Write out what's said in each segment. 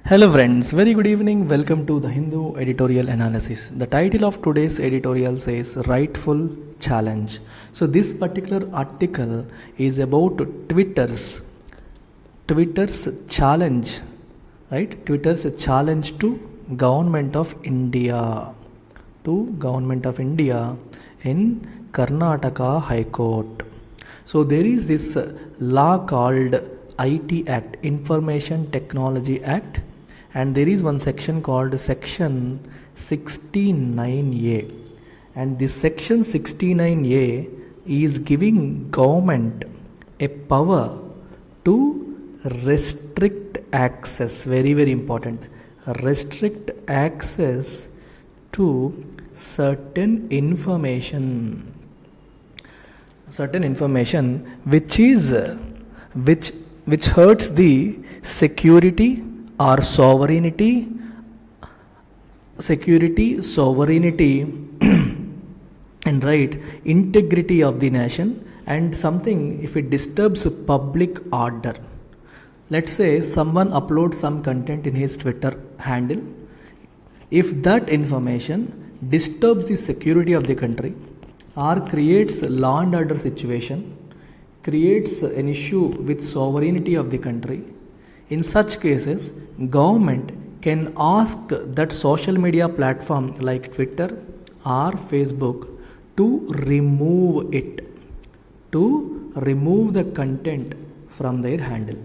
Hello friends, very good evening. Welcome to the Hindu editorial analysis. The title of today's editorial says Rightful Challenge. So this particular article is about Twitter's challenge, right? Twitter's challenge to Government of India in Karnataka High Court. So there is this law called IT Act, Information Technology Act, and there is one section called Section 69A, and this Section 69A is giving government a power to restrict access, very important, restrict access to certain information which hurts the security or sovereignty and right integrity of the nation, and something if it disturbs public order. Let's say someone uploads some content in his Twitter handle. If that information disturbs the security of the country or creates law and order situation, creates an issue with sovereignty of the country, in such cases government can ask that social media platform like Twitter or Facebook to remove the content from their handle,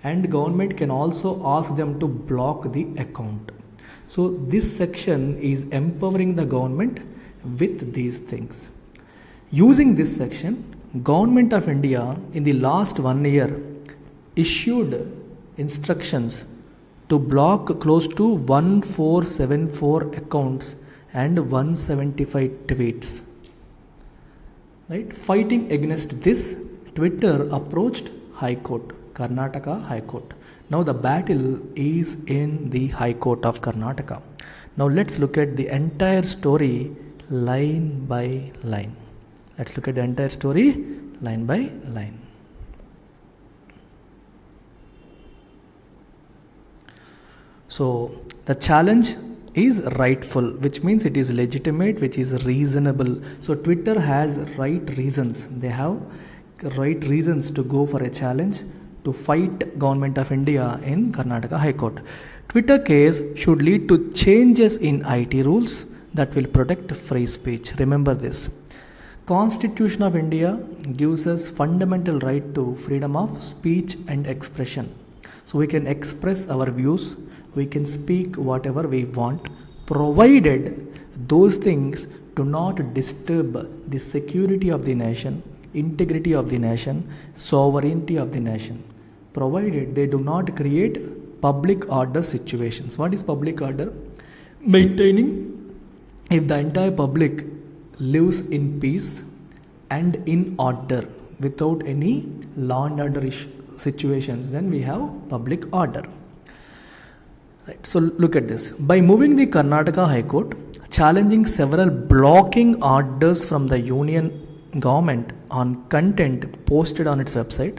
and government can also ask them to block the account. So this section is empowering the government with these things. Using this section, Government of India in the last 1 year issued instructions to block close to 1474 accounts and 175 tweets. Right? Fighting against this, Twitter approached High Court, Karnataka High Court. Now the battle is in the High Court of Karnataka. Now let's look at the entire story line by line. Let's look at the entire story line by line. So the challenge is rightful, which means it is legitimate, which is reasonable. So Twitter has right reasons. They have right reasons to go for a challenge to fight Government of India in Karnataka High Court. Twitter case should lead to changes in IT rules that will protect free speech. Remember this. Constitution of India gives us fundamental right to freedom of speech and expression. So we can express our views, we can speak whatever we want, provided those things do not disturb the security of the nation, integrity of the nation, sovereignty of the nation, provided they do not create public order situations. What is public order? Maintaining if the entire public lives in peace and in order without any law and order situations, then we have public order. Right. So look at this. By moving the Karnataka High Court, challenging several blocking orders from the union government on content posted on its website,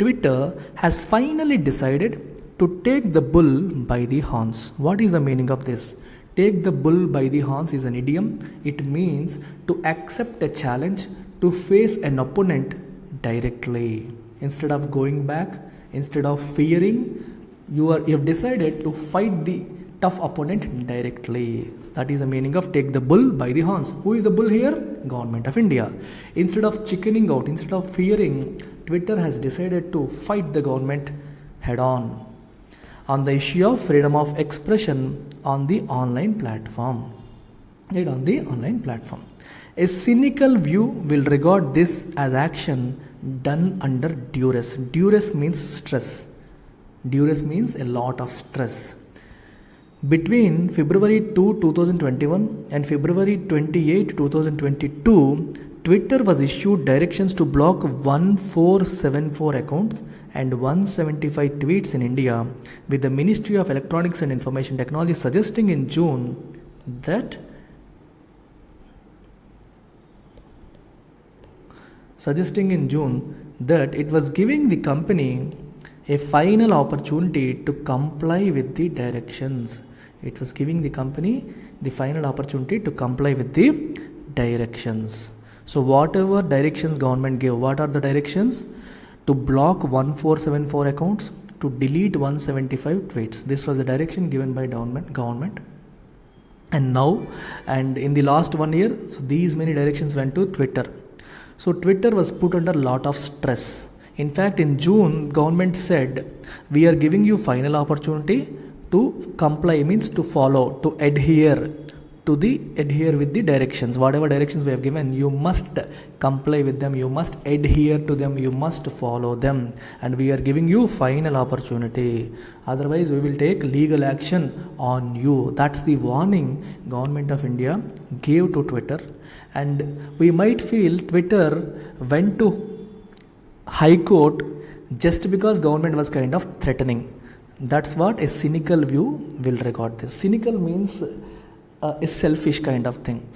Twitter has finally decided to take the bull by the horns. What is the meaning of this? Take the bull by the horns is an idiom. It means to accept a challenge, to face an opponent directly. Instead of going back, instead of fearing, you have decided to fight the tough opponent directly. That is the meaning of take the bull by the horns. Who is the bull here? Government of India. Instead of chickening out, instead of fearing, Twitter has decided to fight the government head on the issue of freedom of expression on the online platform. Right, on the online platform. A cynical view will regard this as action done under duress. Duress means stress. Duress means a lot of stress. Between February 2, 2021 and February 28, 2022, Twitter was issued directions to block 1474 accounts and 175 tweets in India, with the Ministry of Electronics and Information Technology suggesting in June that it was giving the company a final opportunity to comply with the directions. It was giving the company the final opportunity to comply with the directions. So whatever directions government gave, what are the directions? To block 1474 accounts, to delete 175 tweets. This was the direction given by government. And now, and in the last 1 year, so these many directions went to Twitter. So Twitter was put under a lot of stress. In fact, in June, government said, we are giving you final opportunity to comply, means to follow, to adhere with the directions. Whatever directions we have given, you must comply with them, you must adhere to them, you must follow them, and we are giving you final opportunity. Otherwise, we will take legal action on you. That's the warning government of India gave to Twitter. And we might feel Twitter went to High Court just because government was kind of threatening. That's what a cynical view will regard this. Cynical means a selfish kind of thing.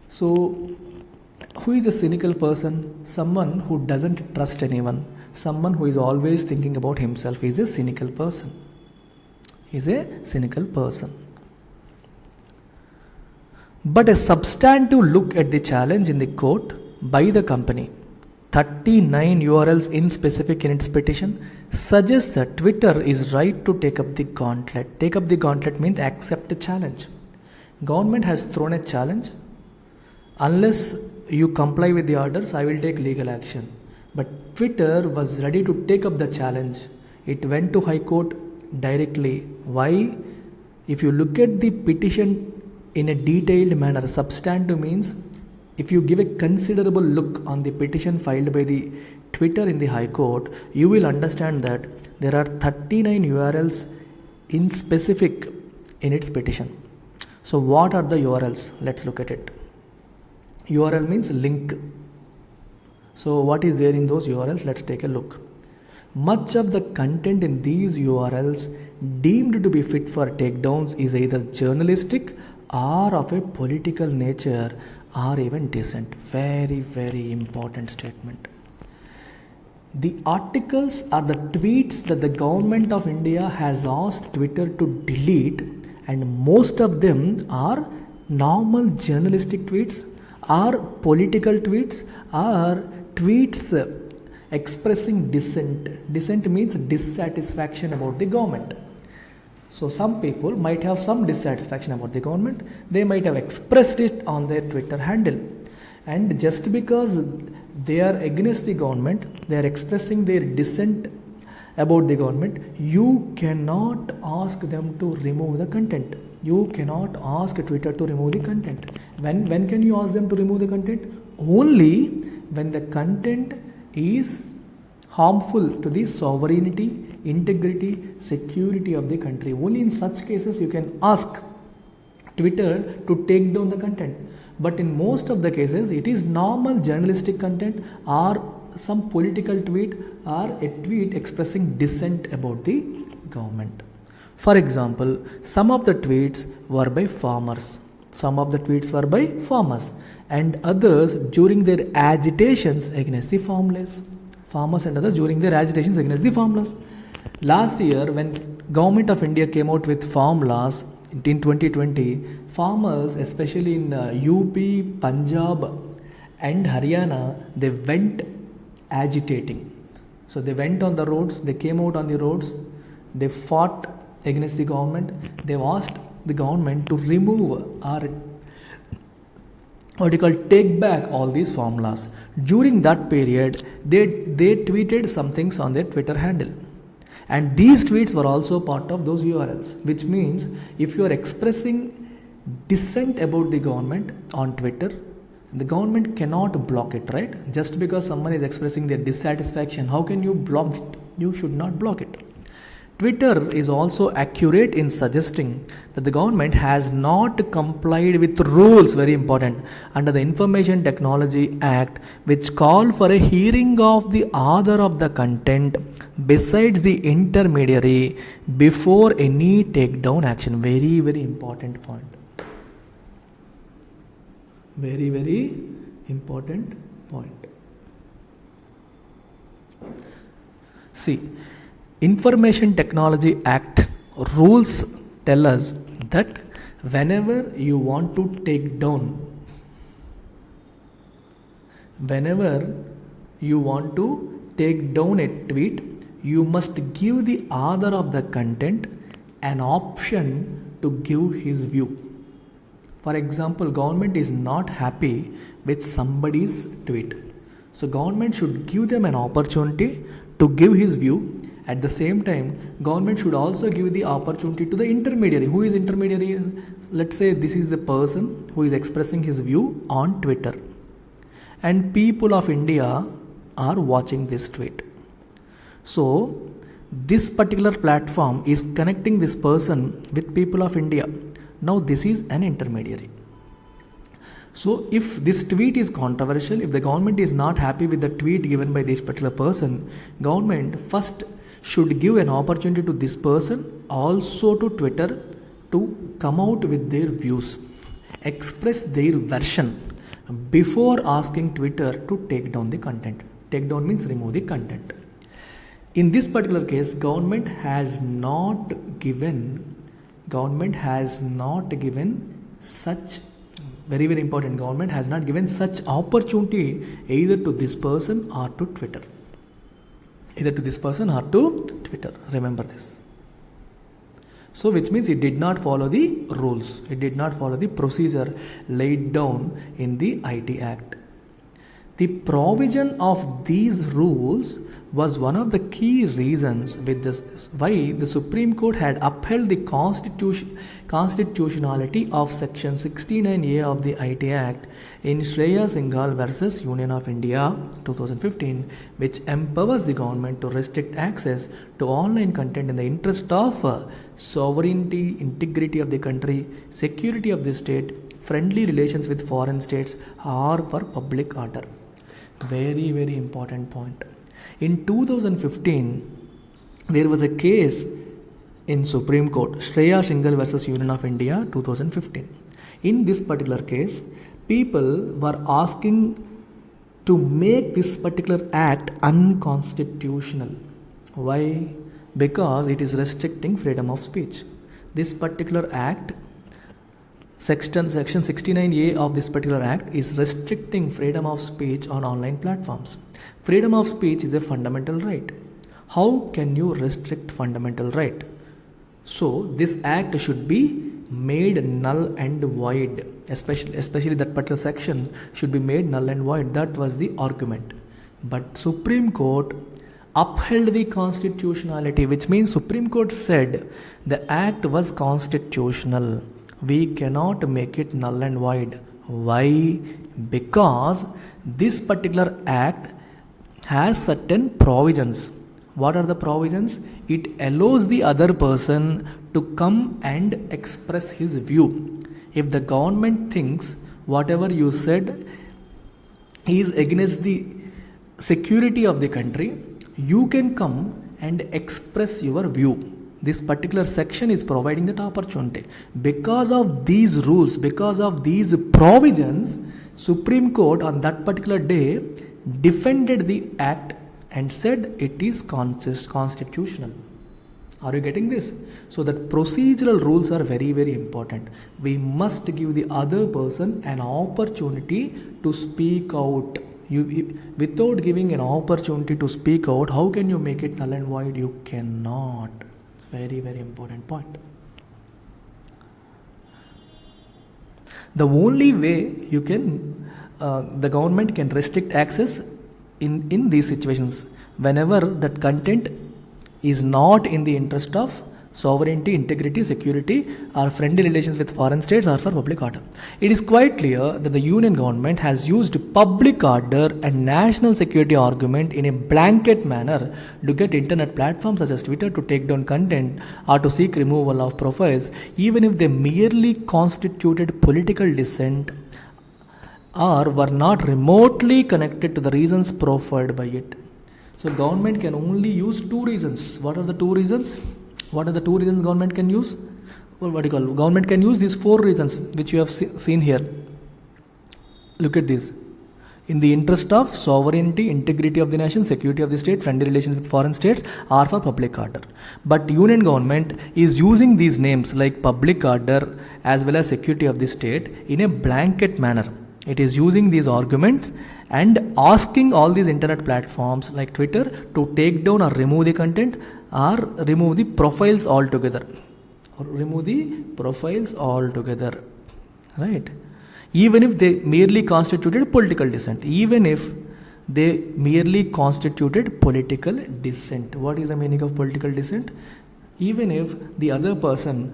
So, who is a cynical person? Someone who doesn't trust anyone. Someone who is always thinking about himself is a cynical person. Is a cynical person. But a substantive look at the challenge in the court by the company, 39 URLs in specific in its petition, suggests that Twitter is right to take up the gauntlet. Take up the gauntlet means accept the challenge. Government has thrown a challenge. Unless you comply with the orders, I will take legal action. But Twitter was ready to take up the challenge. It went to High Court directly. Why? If you look at the petition in a detailed manner, substantive means if you give a considerable look on the petition filed by the Twitter in the High Court, you will understand that there are 39 URLs in specific in its petition. So what are the URLs? Let's look at it. URL means link. So what is there in those URLs? Let's take a look. Much of the content in these URLs deemed to be fit for takedowns is either journalistic or of a political nature or even dissent. Very, very important statement. The articles are the tweets that the government of India has asked Twitter to delete, and most of them are normal journalistic tweets, or political tweets, or tweets expressing dissent. Dissent means dissatisfaction about the government. So some people might have some dissatisfaction about the government. They might have expressed it on their Twitter handle. And just because they are against the government, they are expressing their dissent about the government, you cannot ask them to remove the content. You cannot ask Twitter to remove the content. When can you ask them to remove the content? Only when the content is harmful to the sovereignty, integrity, security of the country. Only in such cases you can ask Twitter to take down the content. But in most of the cases, it is normal journalistic content or some political tweet or a tweet expressing dissent about the government. For example, some of the tweets were by farmers. And others during their agitations against the farmless. Farmers and others during their agitations against the farmless. Last year, when Government of India came out with farm laws in 2020, farmers, especially in UP, Punjab and Haryana, they went agitating. So they went on the roads, they came out on the roads, they fought against the government. They asked the government to remove or take back all these farm laws. During that period, they tweeted some things on their Twitter handle. And these tweets were also part of those URLs, which means if you are expressing dissent about the government on Twitter, the government cannot block it, right? Just because someone is expressing their dissatisfaction, how can you block it? You should not block it. Twitter is also accurate in suggesting that the government has not complied with rules, very important, under the Information Technology Act, which call for a hearing of the author of the content besides the intermediary before any takedown action. Very, very important point. Very, very important point. See, Information Technology Act rules tell us that whenever you want to take down, a tweet, you must give the author of the content an option to give his view. For example, government is not happy with somebody's tweet. So government should give them an opportunity to give his view. At the same time, government should also give the opportunity to the intermediary. Who is intermediary? Let's say this is the person who is expressing his view on Twitter. And people of India are watching this tweet. So this particular platform is connecting this person with people of India. Now this is an intermediary. So if this tweet is controversial, if the government is not happy with the tweet given by this particular person, government first should give an opportunity to this person, also to Twitter, to come out with their views, express their version before asking Twitter to take down the content. Take down means remove the content. In this particular case, government has not given such, very very important, government has not given such opportunity either to this person or to Twitter. Remember this. So which means it did not follow the rules, it did not follow the procedure laid down in the IT Act. The provision of these rules was one of the key reasons why the Supreme Court had upheld the constitutionality of Section 69A of the IT Act in Shreya Singhal versus Union of India 2015, which empowers the government to restrict access to online content in the interest of sovereignty, integrity of the country, security of the state, friendly relations with foreign states, or for public order. Very very important point. In 2015, there was a case in Supreme Court, Shreya Singhal versus Union of India 2015. In this particular case, people were asking to make this particular act unconstitutional. Why? Because it is restricting freedom of speech. This particular act, Section 69A of this particular act, is restricting freedom of speech on online platforms. Freedom of speech is a fundamental right. How can you restrict fundamental right? So this act should be made null and void. Especially that particular section should be made null and void. That was the argument. But Supreme Court upheld the constitutionality, which means Supreme Court said the act was constitutional. We cannot make it null and void. Why? Because this particular act has certain provisions. What are the provisions? It allows the other person to come and express his view. If the government thinks whatever you said is against the security of the country, you can come and express your view. This particular section is providing that opportunity. Because of these rules, because of these provisions, Supreme Court on that particular day defended the act and said it is constitutional. Are you getting this? So that procedural rules are very very important. We must give the other person an opportunity to speak out. Without giving an opportunity to speak out, how can you make it null and void? You cannot. It's very very important point. The only way you can the government can restrict access in these situations, whenever that content is not in the interest of sovereignty, integrity, security, or friendly relations with foreign states, or for public order. It is quite clear that the union government has used public order and national security argument in a blanket manner to get internet platforms such as Twitter to take down content or to seek removal of profiles, even if they merely constituted political dissent or were not remotely connected to the reasons proffered by it. So government can only use two reasons. What are the two reasons? What are the two reasons government can use? Well, what do you call? Government can use these four reasons which you have seen here. Look at this. in the interest of sovereignty, integrity of the nation, security of the state, friendly relations with foreign states, or for public order. But union government is using these names like public order as well as security of the state in a blanket manner. It is using these arguments and asking all these internet platforms like Twitter to take down or remove the content or remove the profiles altogether. Right? Even if they merely constituted political dissent. What is the meaning of political dissent? Even if the other person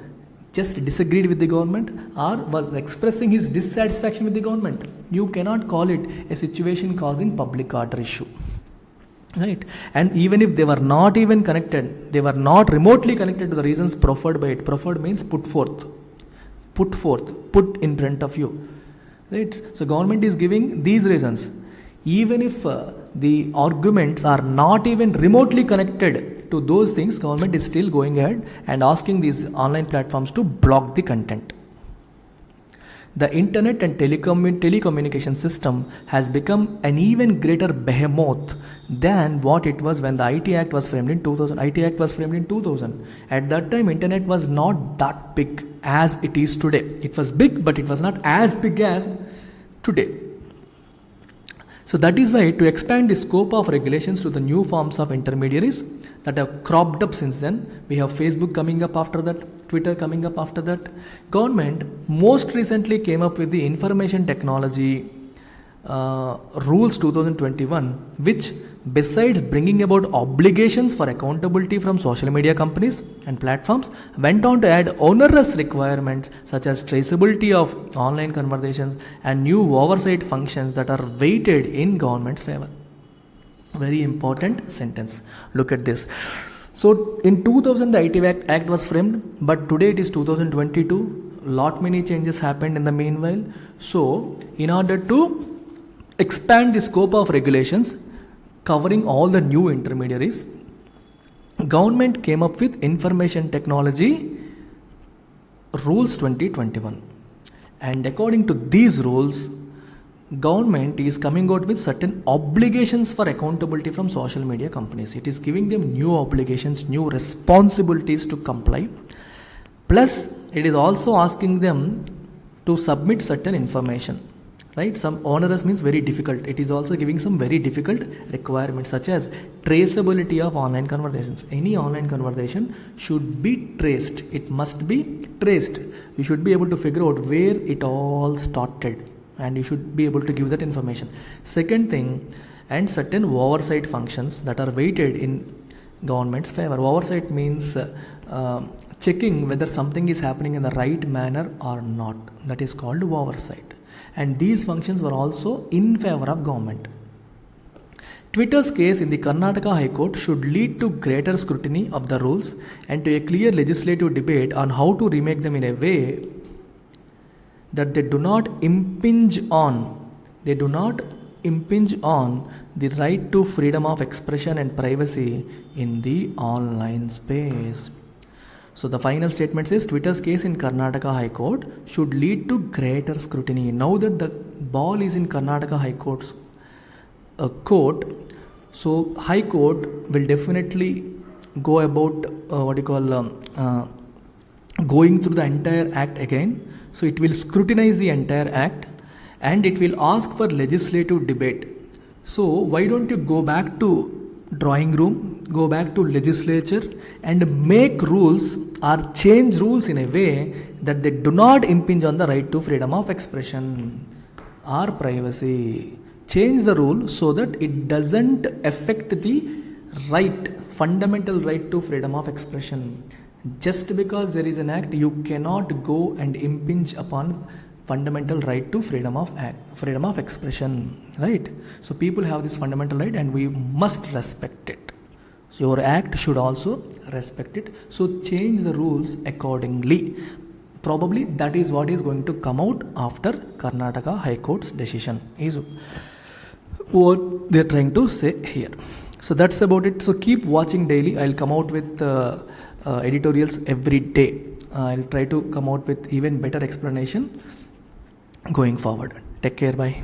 just disagreed with the government or was expressing his dissatisfaction with the government, you cannot call it a situation causing public order issue. Right? And even if they were not even connected, they were not remotely connected to the reasons proffered by it. Proffered means put in front of you. Right? So government is giving these reasons. Even if the arguments are not even remotely connected to those things, government is still going ahead and asking these online platforms to block the content. The internet and telecommunication system has become an even greater behemoth than what it was when the IT Act was framed in 2000. IT Act was framed in 2000. At that time, internet was not that big as it is today. It was big, but it was not as big as today. So that is why, to expand the scope of regulations to the new forms of intermediaries that have cropped up since then, we have Facebook coming up after that, Twitter coming up after that. Government most recently came up with the Information Technology Rules 2021, which besides bringing about obligations for accountability from social media companies and platforms, went on to add onerous requirements such as traceability of online conversations and new oversight functions that are weighted in government's favor. Very important sentence. Look at this. So in 2000 the IT Act was framed, but today it is 2022. Lot many changes happened in the meanwhile. So in order to expand the scope of regulations covering all the new intermediaries, government came up with Information Technology Rules 2021. And according to these rules, government is coming out with certain obligations for accountability from social media companies. It is giving them new obligations, new responsibilities to comply. Plus, it is also asking them to submit certain information. Right? Some onerous means very difficult. It is also giving some very difficult requirements such as traceability of online conversations. Any online conversation should be traced. It must be traced. You should be able to figure out where it all started, and you should be able to give that information. Second thing, and certain oversight functions that are weighted in government's favor. Oversight means checking whether something is happening in the right manner or not. That is called oversight. And these functions were also in favor of government. Twitter's case in the Karnataka High Court should lead to greater scrutiny of the rules and to a clear legislative debate on how to remake them in a way that they do not impinge on the right to freedom of expression and privacy in the online space. So the final statement says Twitter's case in Karnataka High Court should lead to greater scrutiny. Now that the ball is in Karnataka High Court's court, so High Court will definitely go about going through the entire act again. So it will scrutinize the entire act and it will ask for legislative debate. So why don't you go back to drawing room, go back to legislature and make rules or change rules in a way that they do not impinge on the right to freedom of expression or privacy. Change the rule so that it doesn't affect the fundamental right to freedom of expression. Just because there is an act, you cannot go and impinge upon fundamental right to freedom of expression, right? So people have this fundamental right and we must respect it. So your act should also respect it. So change the rules accordingly. Probably that is what is going to come out after Karnataka High Court's decision, is what they're trying to say here. So that's about it. So keep watching daily. I'll come out with editorials every day. I'll try to come out with even better explanation going forward. Take care. Bye.